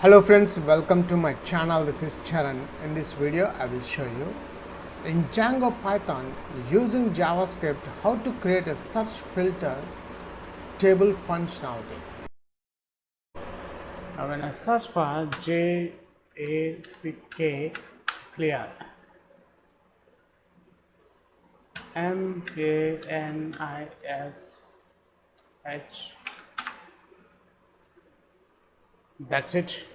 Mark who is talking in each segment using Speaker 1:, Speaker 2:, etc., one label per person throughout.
Speaker 1: Hello friends, welcome to my channel. This is Charan. In this video I will show you in Django Python using JavaScript how to create a search filter table functionality. Now when I search for Jack clear MANISH, that's it.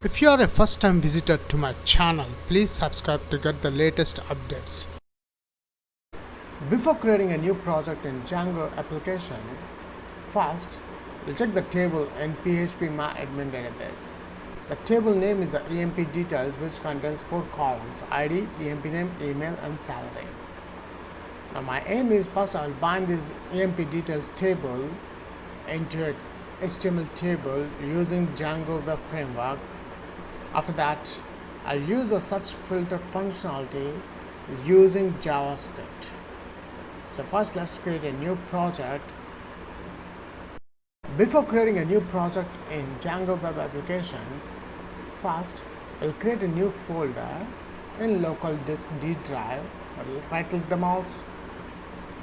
Speaker 1: If you are a first time visitor to my channel, please subscribe to get the latest updates. Before creating a new project in Django application, first we'll check the table in PHP MyAdmin database. The table name is the EMP details, which contains 4 columns: ID, EMP name, email and salary. Now my aim is first I will bind this EMP details table into a HTML table using Django web framework. After that, I'll use a search filter functionality using JavaScript. So first let's create a new project. Before creating a new project in Django web application, first we'll create a new folder in local disk D drive. I'll right click the mouse,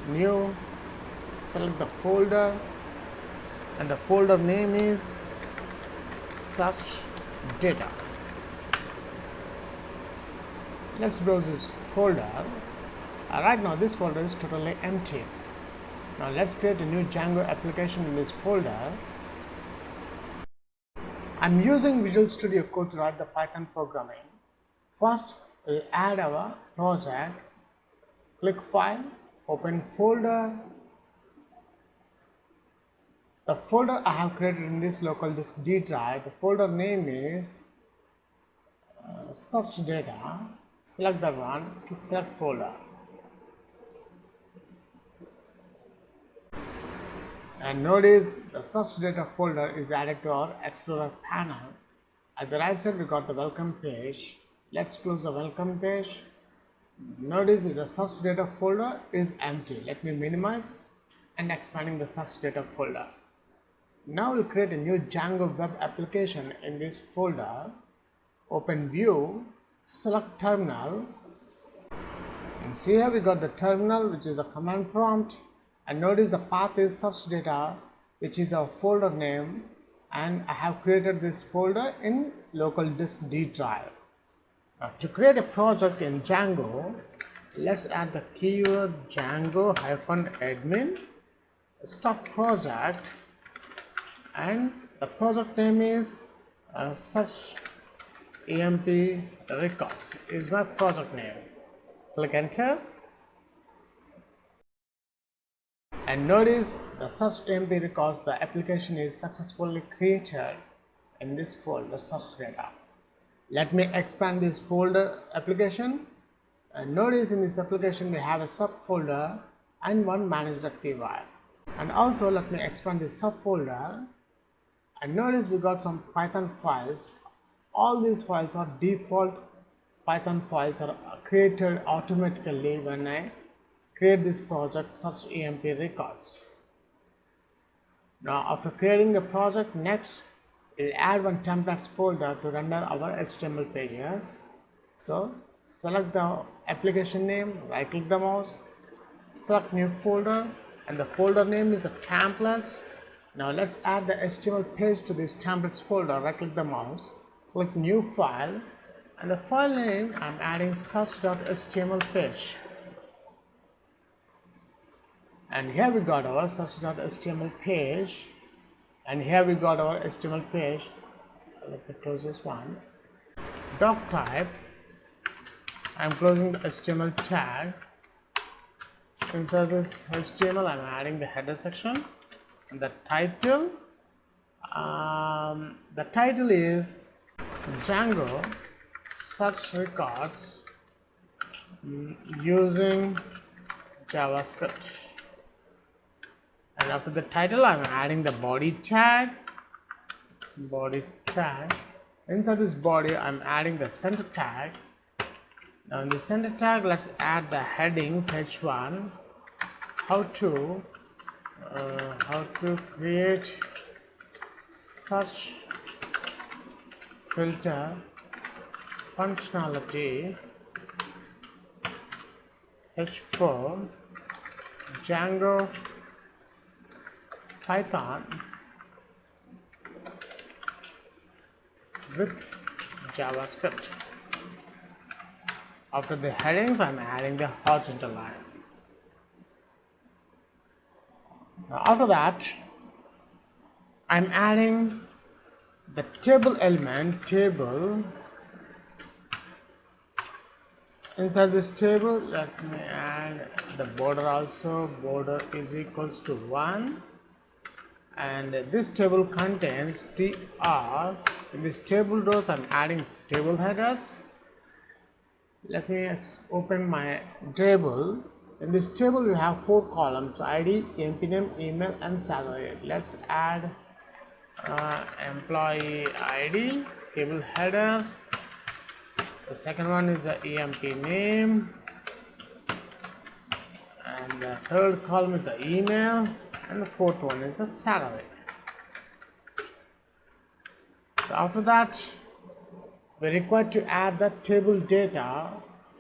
Speaker 1: new, select the folder, and the folder name is search data. Let's browse this folder. Right now this folder is totally empty. Now let's create a new Django application in this folder. I'm using Visual Studio Code to write the Python programming. First we'll add our project, click File, open Folder. The folder I have created in this local disk D drive, the folder name is search data. Select the one, select folder, and notice the search data folder is added to our Explorer panel. At the right side we got the welcome page. Let's close the welcome page. Notice the search data folder is empty. Let me minimize and expanding the search data folder. Now we'll create a new Django web application in this folder. Open View, select Terminal, and see here we got the terminal, which is a command prompt, and notice the path is search data, which is our folder name, and I have created this folder in local disk D drive. Now to create a project in Django, let's add the keyword Django-admin, start project, and the project name is search EMP records is my project name. Click enter, and notice the search EMP records, the application is successfully created in this folder search data. Let me expand this folder application, and notice in this application we have a subfolder and one manage.py. And also let me expand this subfolder, and notice we got some Python files. All these files are default Python files, are created automatically when I create this project search EMP records. Now after creating the project, next we'll add one templates folder to render our HTML pages. So select the application name, right click the mouse, select new folder, and the folder name is a templates. Now let's add the HTML page to this templates folder. Right click the mouse, click new file, and the file name I'm adding search.html page. And here we got our search.html page, and here we got our HTML page. Let me close this one. Doc type, I'm closing the HTML tag. Inside this HTML I'm adding the header section, and the title is Django search records using JavaScript. And after the title I'm adding the body tag. Inside this body I'm adding the center tag. Now in the center tag let's add the headings h1, how to create search filter functionality h4 Django Python with JavaScript. After the headings, I'm adding the horizontal line. Now after that, I'm adding the table element table. Inside this table, let me add the border also. Border is equals to 1, and this table contains tr. In this table rows, I'm adding table headers. Let me open my table. In this table, we have 4 columns: ID, emp name, email, and salary. Let's add employee ID, table header. The second one is the emp name, and the third column is the email, and the fourth one is the salary. So after that, we require to add the table data.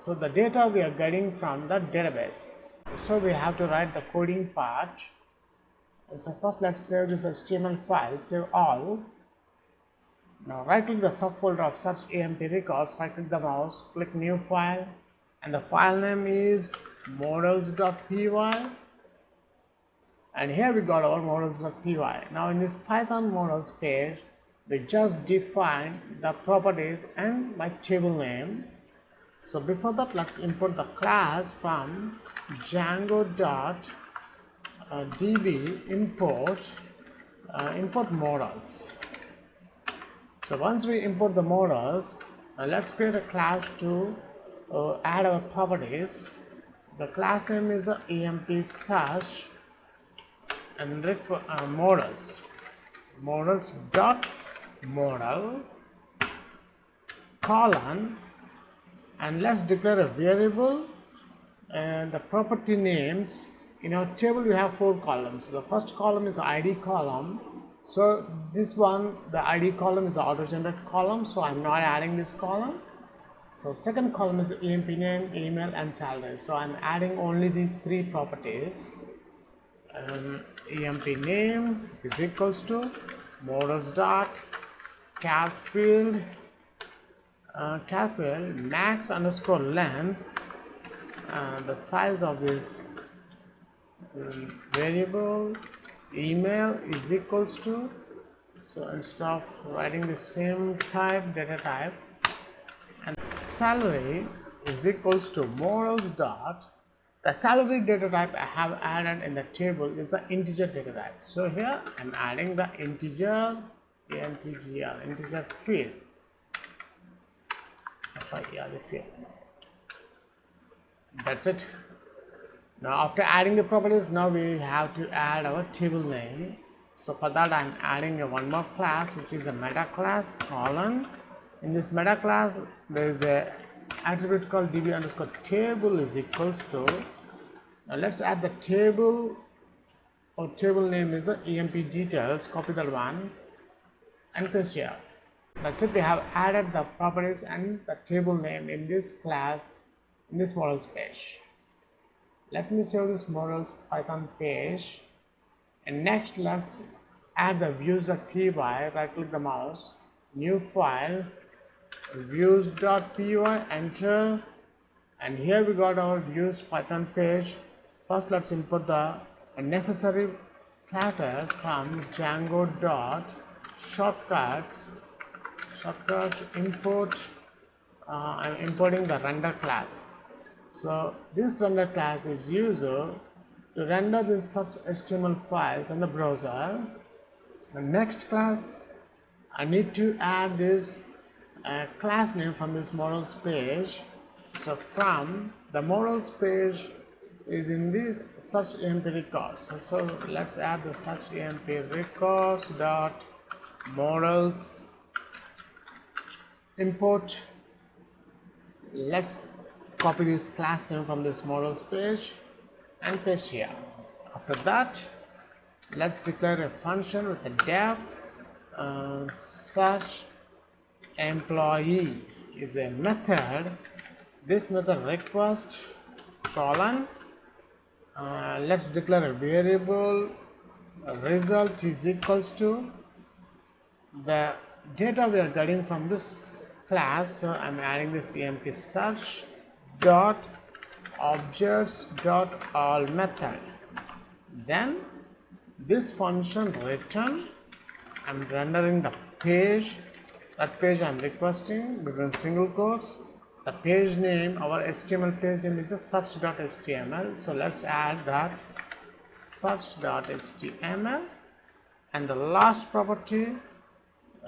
Speaker 1: So the data we are getting from the database. So we have to write the coding part. So first let's save this HTML file, save all. Now right click the subfolder of such emp records, right click the mouse, click new file, and the file name is models.py, and here we got our models.py. Now in this Python models page, we just define the properties and my table name. So before that, let's import the class from Django.db import models. So once we import the models, let's create a class to add our properties. The class name is emp search and models dot model colon, and let's declare a variable and the property names. In our table we have 4 columns. The first column is ID column. So this one, the ID column is the auto-generated column, so I'm not adding this column. So second column is emp name, email, and salary. So I'm adding only these 3 properties. Emp name is equals to models dot cat field max underscore length, the size of this variable. Email is equals to, so instead of writing the same type data type, and salary is equals to models dot, the salary data type I have added in the table is the integer data type. So here I'm adding the integer field. The field. That's it. Now after adding the properties, now we have to add our table name. So for that, I'm adding one more class, which is a meta class colon. In this meta class, there is a attribute called db underscore table is equals to. Now let's add the table, or table name is the emp details. Copy that one and paste here. That's it. We have added the properties and the table name in this class, in this models page. Let me save this models Python page, and next let's add the views.py. Right click the mouse, new file, views.py, enter, and here we got our views Python page. First let's import the necessary classes from Django.shortcuts import. I'm importing the render class. So this render class is used to render this such HTML files in the browser. The next class, I need to add this class name from this models page. So from the models page is in this search emp records. So let's add the search emp records dot models import. Let's copy this class name from this models page and paste here. After that, let's declare a function with a def search employee is a method. This method request colon, let's declare a variable result is equals to the data we are getting from this class. So I'm adding this emp search dot objects dot all method. Then this function return, I'm rendering the page, that page I'm requesting between single quotes. The page name, our HTML page name is a search.html. So let's add that search.html, and the last property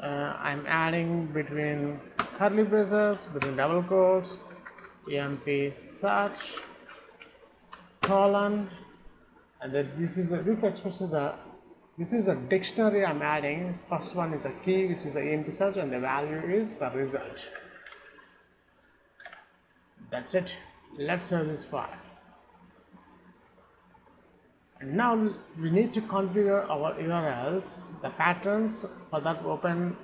Speaker 1: I'm adding between curly braces, between double quotes, emp search colon, and then this expression is a dictionary I'm adding. First one is a key, which is a emp search, and the value is the result. That's it. Let's save this file. And now we need to configure our URLs. The patterns for that open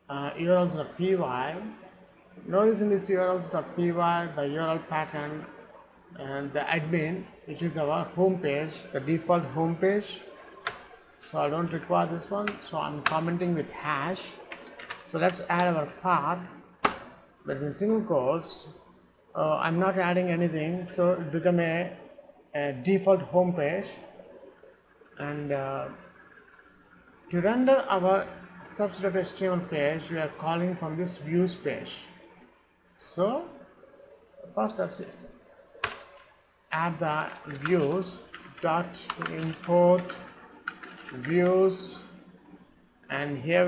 Speaker 1: urls.py. Notice in this urls.py the URL pattern and the admin, which is our home page, the default home page. So I don't require this one, so I'm commenting with hash. So let's add our path between single quotes. I'm not adding anything, so it become a default home page. And to render our search.html page, we are calling from this views page. So first let's add the views dot import views, and here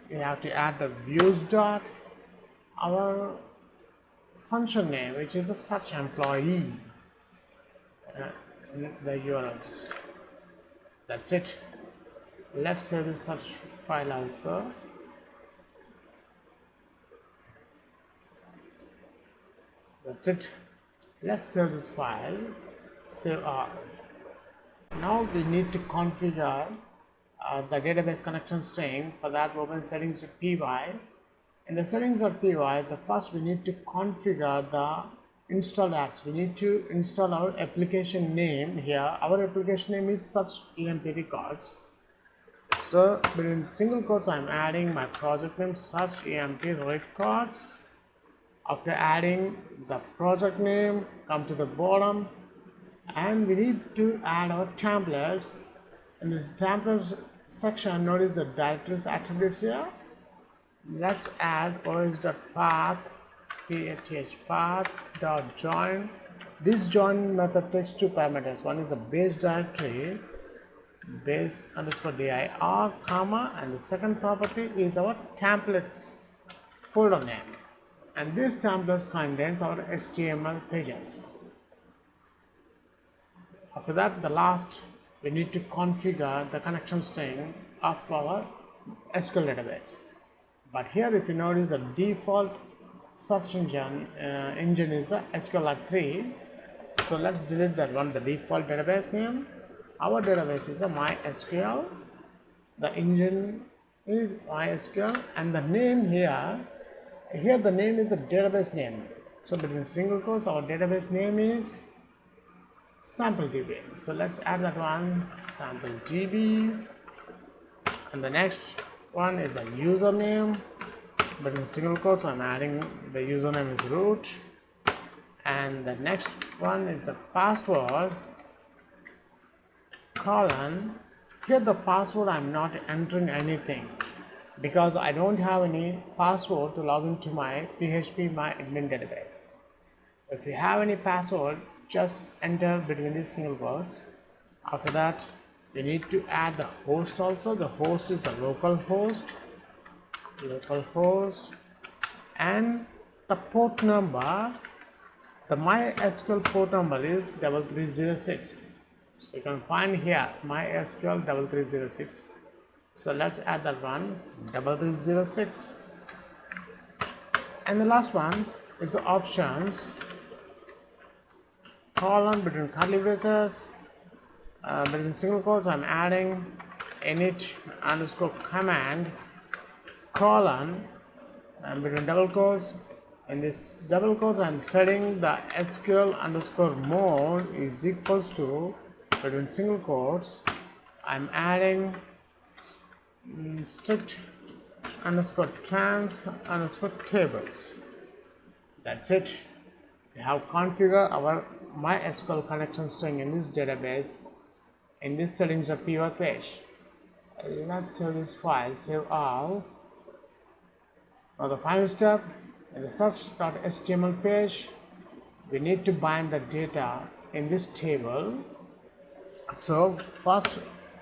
Speaker 1: we have to add the views dot our function name, which is the search employee, the URLs. That's it. Let's save the search file also. That's it. Let's save this file. Save all. Now we need to configure the database connection string. For that, open settings.py. In the settings.py, the first we need to configure the installed apps. We need to install our application name here. Our application name is search emp records. So between single quotes, I'm adding my project name search emp records. After adding the project name, come to the bottom, and we need to add our templates. In this templates section, notice the directories attributes here. Let's add os.path path.join. This join method takes two parameters. One is a base directory, base underscore dir, comma, and the second property is our templates folder name, and this templates contains our HTML pages. After that, the last we need to configure the connection string of our SQL database. But here, if you notice, the default search engine is the SQL3. So let's delete that one, the default database name. Our database is a MySQL. The engine is MySQL, and the name here the name is a database name. So between single quotes, our database name is SampleDB. So let's add that one, SampleDB, and the next one is a username. Between single quotes, I'm adding the username is root, and the next one is a password colon. Here the password, I'm not entering anything because I don't have any password to log into my PHP my admin database. If you have any password, just enter between these single quotes. After that, you need to add the host also. The host is a local host, and the port number, the MySQL port number is 3306. So you can find here MySQL 3306. So let's add that one, 3306. And the last one is the options colon between curly braces, between single quotes, I'm adding init underscore command colon, and between double quotes, in this double quotes I'm setting the SQL underscore mode is equals to, between single quotes I'm adding strict underscore trans underscore tables. That's it. We have configured our MySQL connection string in this database in this settings of py page. Let's save this file, save all. Now the final step, in the search.html page, we need to bind the data in this table. So first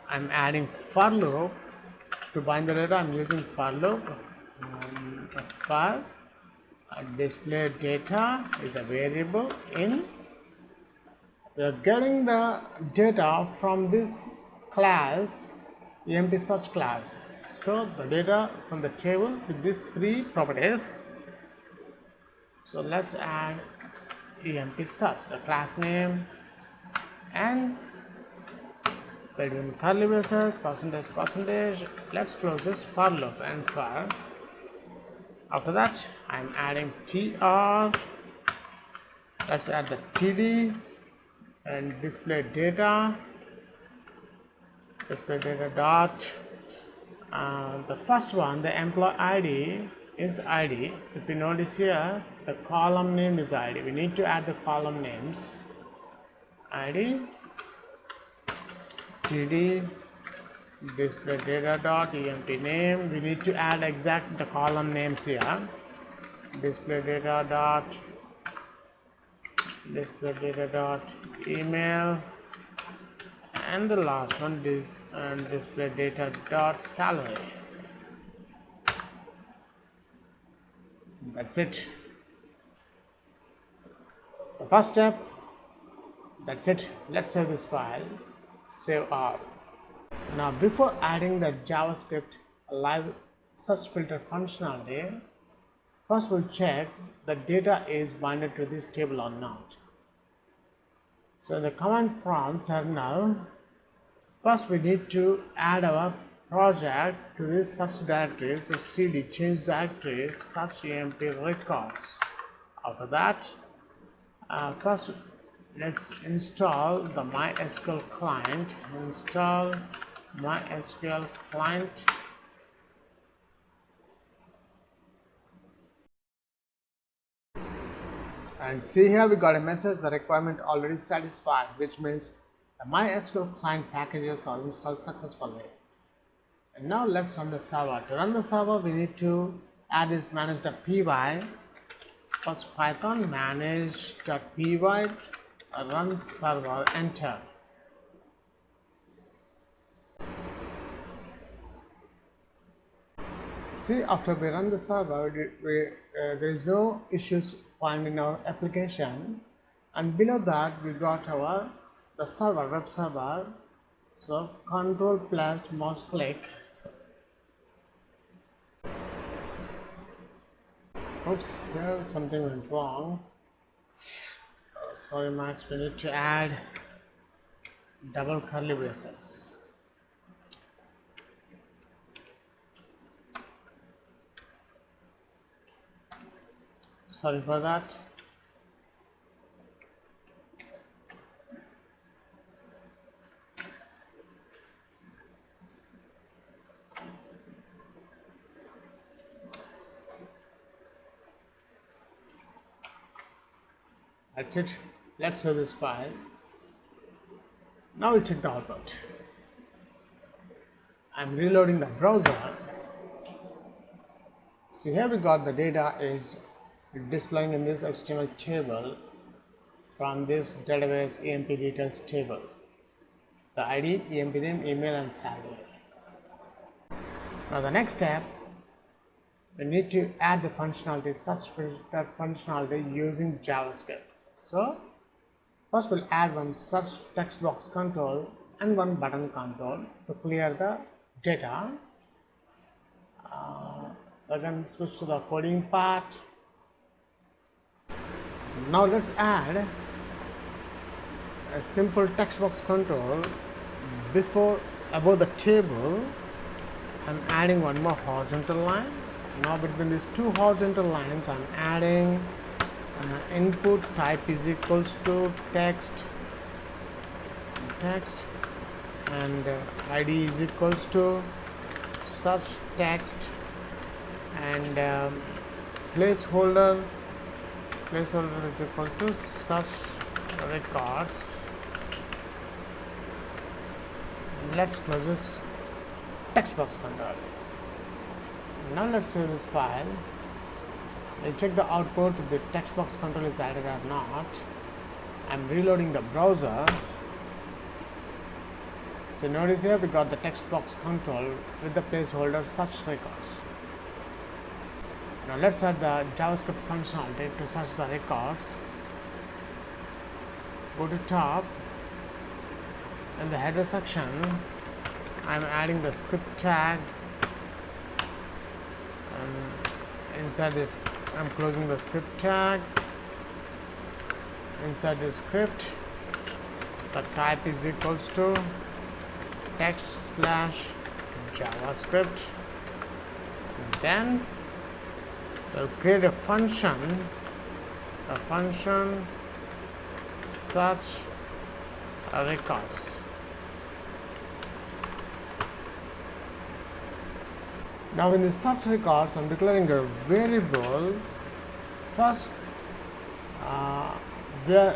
Speaker 1: I'm adding for loop to bind the data. I'm using for loop. For display data is a variable in. We are getting the data from this class, emp search class. So the data from the table with these three properties. So let's add emp search, the class name, and between curly braces percentage, let's close this for loop and for. After that I'm adding tr. Let's add the td and display data dot. The first one, the employee ID is ID. If you notice here, the column name is ID. We need to add the column names. ID, td, display data dot emp name. We need to add exact the column names here. Display data dot email, and the last one is display data dot salary. That's it. The first step. That's it. Let's save this file. Save all. Now before adding the JavaScript live search filter functionality, first we'll check the data is binded to this table or not. So in the command prompt terminal, first we need to add our project to this search directory. So cd change directory search emp records. After that, first let's install the MySQL client. Install MySQL client. And see here we got a message, the requirement already satisfied, which means the MySQL client packages are installed successfully. And now let's run the server. To run the server we need to add this manage.py. First Python manage.py, run server, enter. See, after we run the server, there is no issues found in our application, and below that we got the server, web server. So control plus mouse click. Oops, here something went wrong. Sorry Max, we need to add double curly braces. Sorry for that. That's it. Let's save this file. Now we'll check the output. I'm reloading the browser. So here we got the data is displaying in this HTML table from this database emp details table. The ID, emp name, email, and salary. Now the next step, we need to add the functionality, search filter functionality using JavaScript. So first we'll add one search text box control and one button control to clear the data. So again switch to the coding part. So now let's add a simple text box control above the table. I'm adding one more horizontal line Now between these two horizontal lines I'm adding input type is equals to text and id is equals to search text and placeholder is equal to search records. Let's close this text box control. Now let's save this file. We'll check the output if the text box control is added or not. I'm reloading the browser. So notice here we got the text box control with the placeholder search records. Now let's add the JavaScript functionality to search the records. Go to top. In the header section, I'm adding the script tag. Inside this, I'm closing the script tag. Inside the script, the type is equals to text/JavaScript. Then we'll create a function. The function search records. Now in the search records, I'm declaring a variable. First, we are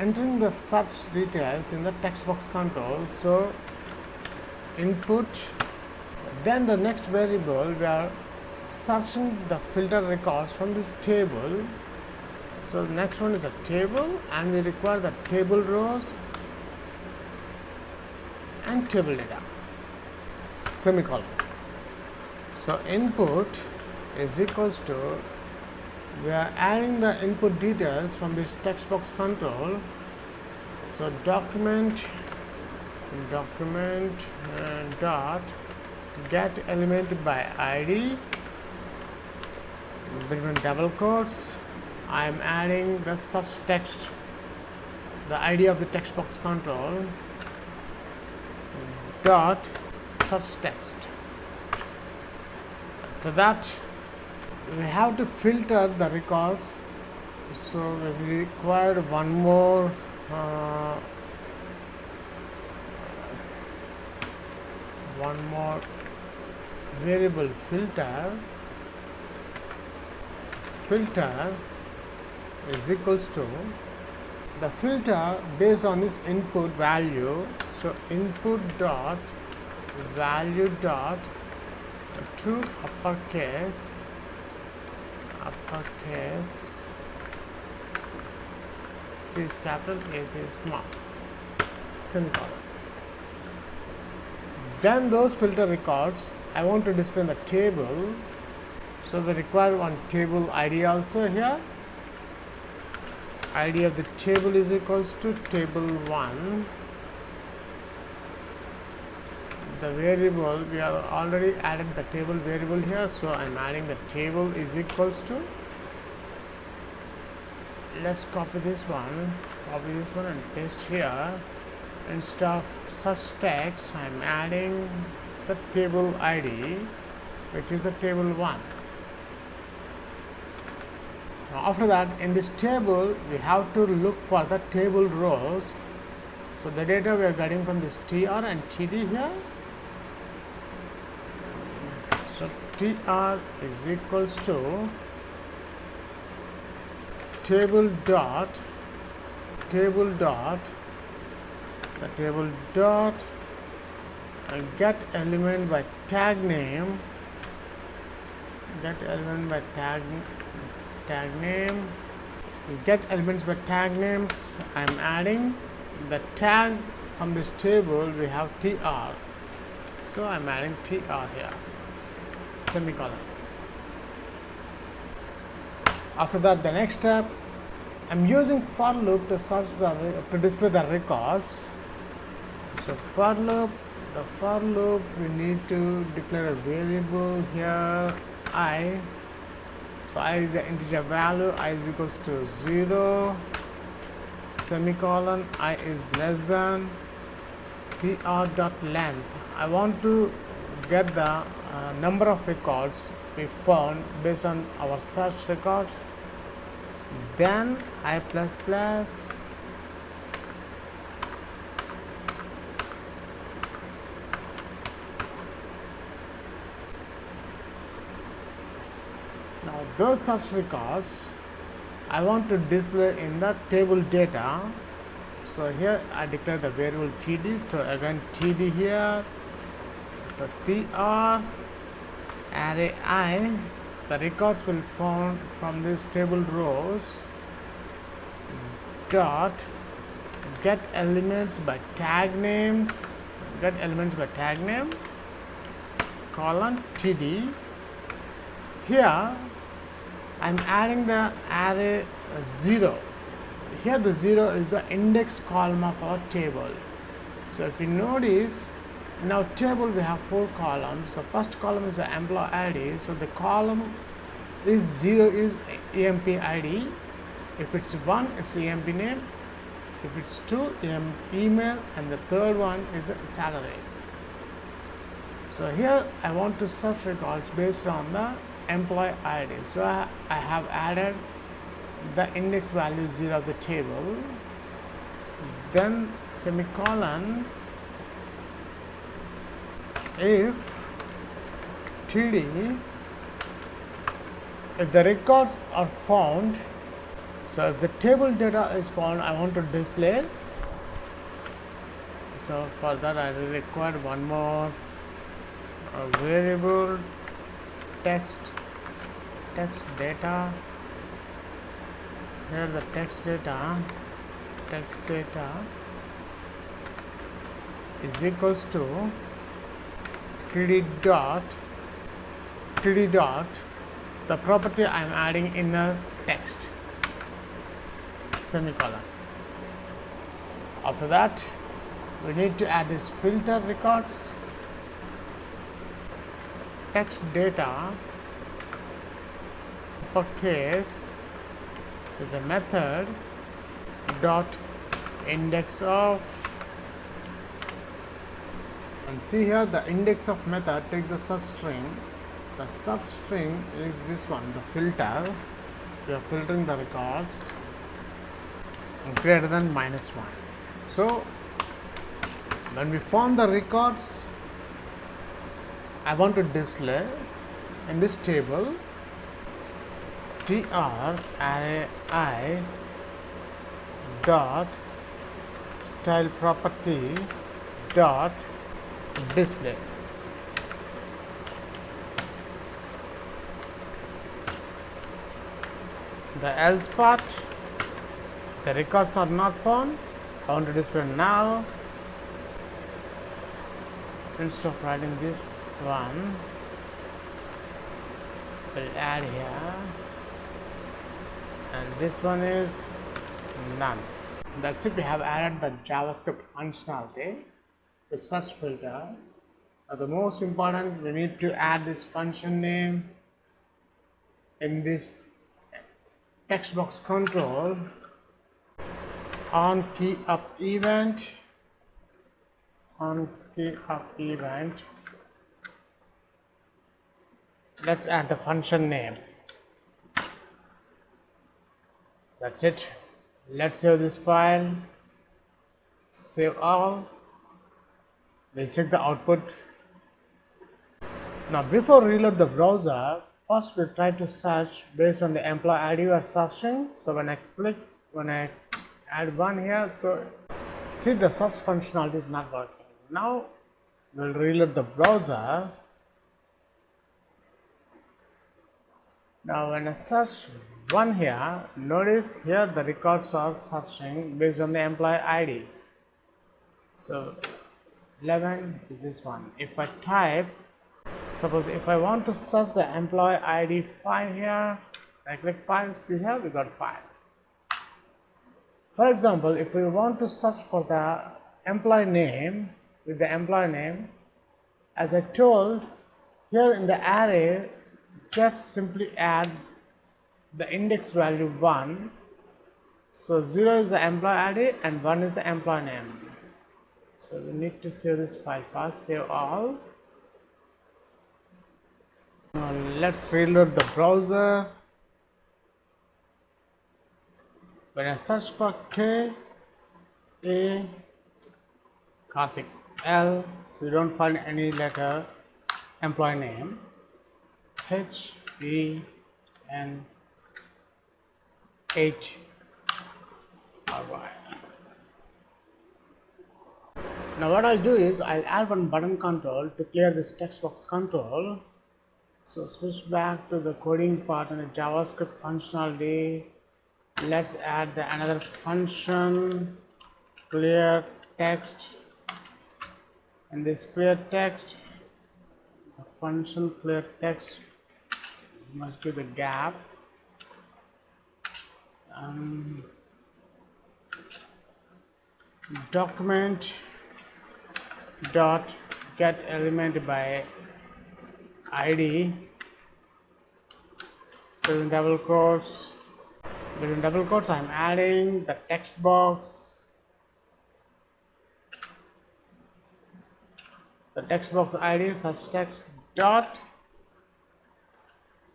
Speaker 1: entering the search details in the text box control. So input, then the next variable we are searching the filter records from this table. So the next one is a table, and we require the table rows and table data. Semicolon. So input is equals to, we are adding the input details from this text box control. So document dot get element by id. Between double quotes, I am adding the search text, the ID of the text box control dot search text. For that, we have to filter the records. So we require one more variable filter. Filter is equals to the filter based on this input value. So input dot value dot to uppercase, C is capital, A is small, semicolon. Then those filter records I want to display in the table. So we require one table ID also here. ID of the table is equals to table1. The variable, we are already added the table variable here, so I'm adding the table is equals to, let's copy this one and paste here. Instead of such text, I'm adding the table ID, which is the table 1. Now after that, in this table we have to look for the table rows. So the data we are getting from this tr and td here. So tr is equals to table dot get element by tag name, get elements by tag names. I'm adding the tags from this table. We have tr, so I'm adding tr here, semicolon. After that, the next step, I'm using for loop to display the records. So for loop, we need to declare a variable here, I. So I is an integer value, I is equals to 0, semicolon, I is less than tr dot length. I want to get the number of records we found based on our search records. Then I plus plus, now those search records I want to display in the table data. So here I declare the variable td, so again td here, so tr array I, the records will found from these table rows dot get elements by tag names, colon td. Here I'm adding the array 0. Here the 0 is the index column of our table. So if you notice, in our table we have 4 columns. The first column is the employee ID. So the column is 0 is EMP ID. If it's 1, it's EMP name. If it's 2, email, and the third one is the salary. So here I want to search records based on the employee ID. So I have added the index value 0 of the table, then semicolon, if td, if the records are found, so if the table data is found, I want to display. So for that I will require one more variable text data. Here the text data is equals to td dot the property I am adding inner text, semicolon. After that we need to add this filter records, text data uppercase is a method dot index of, and see here the index of method takes a search string. The search string is this one, the filter. We are filtering the records greater than -1. So when we found the records, I want to display in this table tr array I dot style property dot display. The else part, the records are not found, I want to display null. Instead of writing this one, we'll add here, and this one is none. That's it. We have added the JavaScript functionality to search filter. The most important, we need to add this function name in this text box control on key up event, let's add the function name. That's it. Let's save this file, save all. We'll check the output. Now before reload the browser, first we try to search based on the employee ID we are searching. So when I add one here, so see the search functionality is not working. Now we'll reload the browser. Now when I search one here, notice here the records are searching based on the employee IDs. So 11 is this one. If I type, suppose if I want to search the employee ID 5 here, I click 5, see here we got 5. For example, if we want to search for the employee name with the employee name, as I told, here in the array just simply add the index value 1. So 0 is the employee ID and 1 is the employee name. So we need to save this file first, save all. Now let's reload the browser. When I search for K A Karthik L, so we don't find any letter employee name. H E N 8. Alright. Now what I'll do is I'll add one button control to clear this text box control. So switch back to the coding part and the JavaScript functionality. Let's add another function, clear text. In this clear text, the function clear text must do the gap. Document dot get element by ID within double quotes. Within double quotes, I'm adding the text box. The text box ID such text dot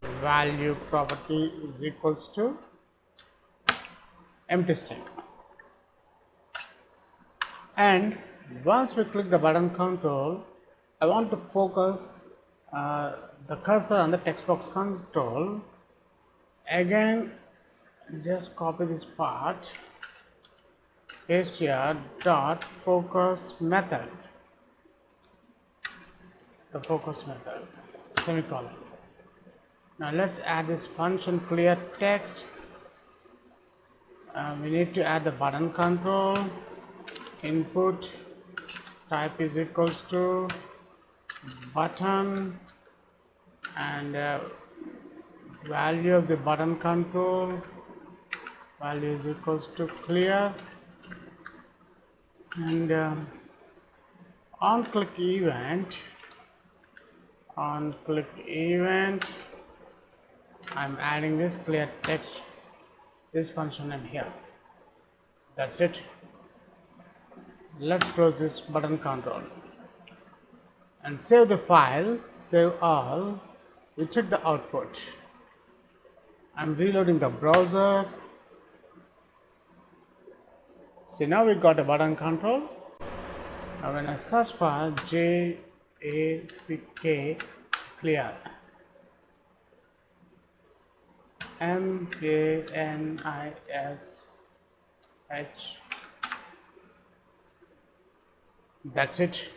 Speaker 1: value property is equals to empty string. And once we click the button control, I want to focus the cursor on the text box control. Again, just copy this part, paste here, dot focus method, the focus method, semicolon. Now let's add this function clear text. We need to add the button control. Input type is equals to button, and value of the button control value is equals to clear, and on click event I'm adding this clear text, this function in here. That's it. Let's close this button control and save the file, save all. We check the output. I'm reloading the browser. See, now we got a button control. Now when I search for JACK clear, MANISH, that's it.